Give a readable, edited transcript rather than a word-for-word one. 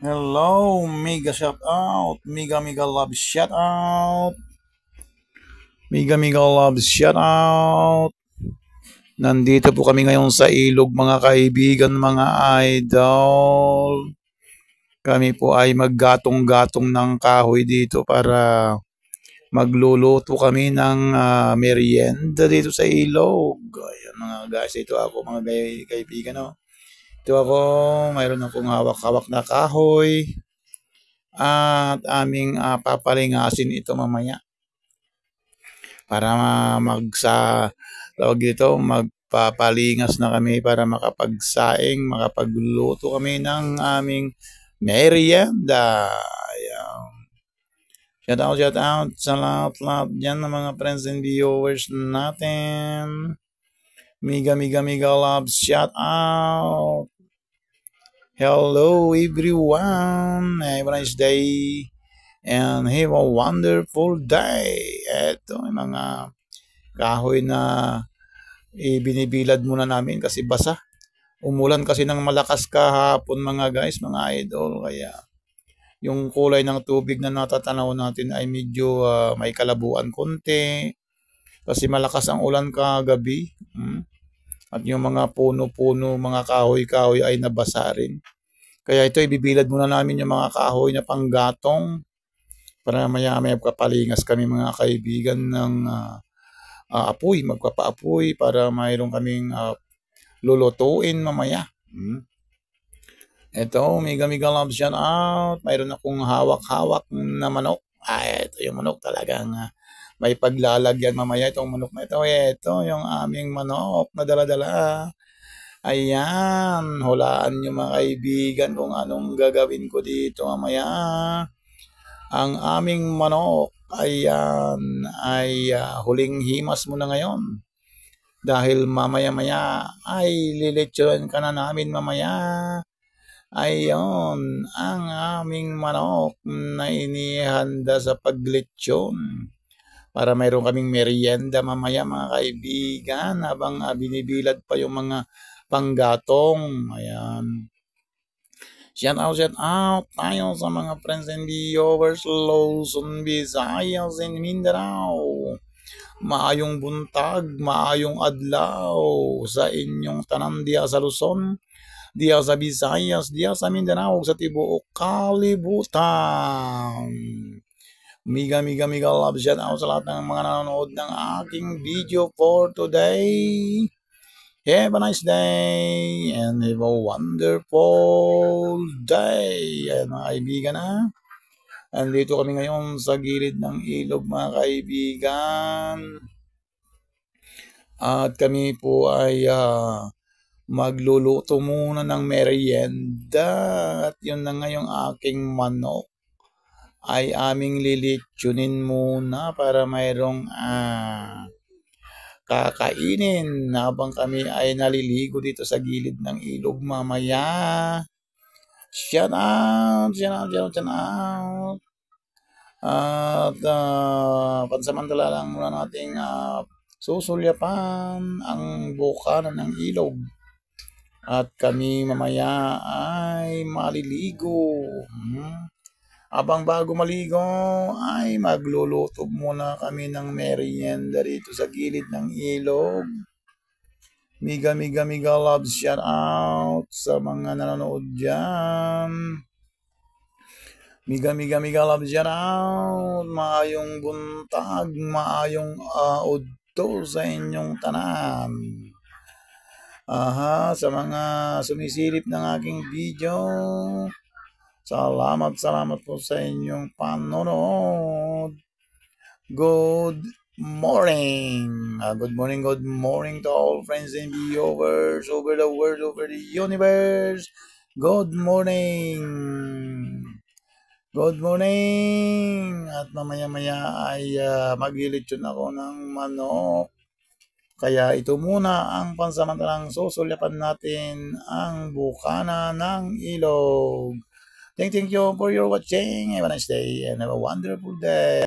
Hello, mega shout out, mega love shout out, mega love shout out. Nandito po kami ngayon sa ilog mga kaibigan, mga idol. Kami po ay maggatong-gatong ng kahoy dito para magluluto kami ng merienda dito sa ilog. Ayan mga guys, ito ako mga kaibigan. Oh. Ito ako, mayroon akong hawak-hawak na kahoy. At aming papalingasin ito mamaya para magsa tawag dito magpapalingas na kami para makapagsaing, makapagluto kami ng aming merienda. Ayan. Shout out sa lahat-lahat dyan ng mga friends and viewers natin. Mega love shout out. Hello everyone. Have a nice day. And have a wonderful day. Ito, yung mga kahoy na binibilad muna namin kasi basa. Umulan kasi ng malakas kahapon mga guys, mga idol. Kaya yung kulay ng tubig na natatanaw natin ay medyo may kalabuan konti. Kasi malakas ang ulan kagabi. At yung mga puno-puno, mga kahoy-kahoy ay nabasa rin. Kaya ito, ibibilad muna namin yung mga kahoy na panggatong para maya-maya magpapalingas kami mga kaibigan ng apoy, magpapaapoy para mayroon kaming lulutuin mamaya. Ito, mega love shout out. Mayroon akong hawak-hawak na manok. Ito yung manok talagang may paglalagyan mamaya itong manok na ito. Ito yung aming manok na dala-dala. Ayan, hulaan nyo mga kaibigan kung anong gagawin ko dito mamaya. Ang aming manok ay huling himas mo na ngayon. Dahil mamaya-maya ay lilitsuran ka na namin mamaya. Ayon, ang aming manok na inihanda sa paglitsyon. Para mayroon kaming merienda mamaya mga kaibigan habang binibilad pa yung mga panggatong. Ayan. Shout out tayo sa mga friends and viewers Luzon, Visayas, and Mindanao. Maayong buntag, maayong adlaw sa inyong tanan diya sa Luzon, diya sa Visayas, diya sa Mindanao, sa tibuok kalibutan. Mega love shout out sa lahat ng mga nanonood ng aking video for today. Have a nice day and have a wonderful day. Ayan mga kaibigan ha. Andito kami ngayon sa gilid ng ilog mga kaibigan. At kami po ay magluluto muna ng merienda. At yun na nga yung aking manok ay aming lilitsunin muna para mayroong kakainin habang kami ay naliligo dito sa gilid ng ilog mamaya. Shout out. At pansamantala lang muna nating susulyapan ang bukana ng ilog. At kami mamaya ay maliligo. Abang bago maligo ay magluluto muna kami ng merienda dito sa gilid ng ilog. Mega love shout out sa mga nanonood dyan. Mega love shout out. Maayong buntag, maayong udto sa inyong tanan. Sa mga sumisilip ng aking video. Salamat po sa inyong panonood. Good morning. Good morning to all friends and viewers over the world, over the universe. Good morning. Good morning. At mamaya-maya ay maglilitsyon ako ng manok. Kaya ito muna ang pansamantalang susulyapan natin ang bukana ng ilog. Thank you for your watching. Have a nice day and have a wonderful day.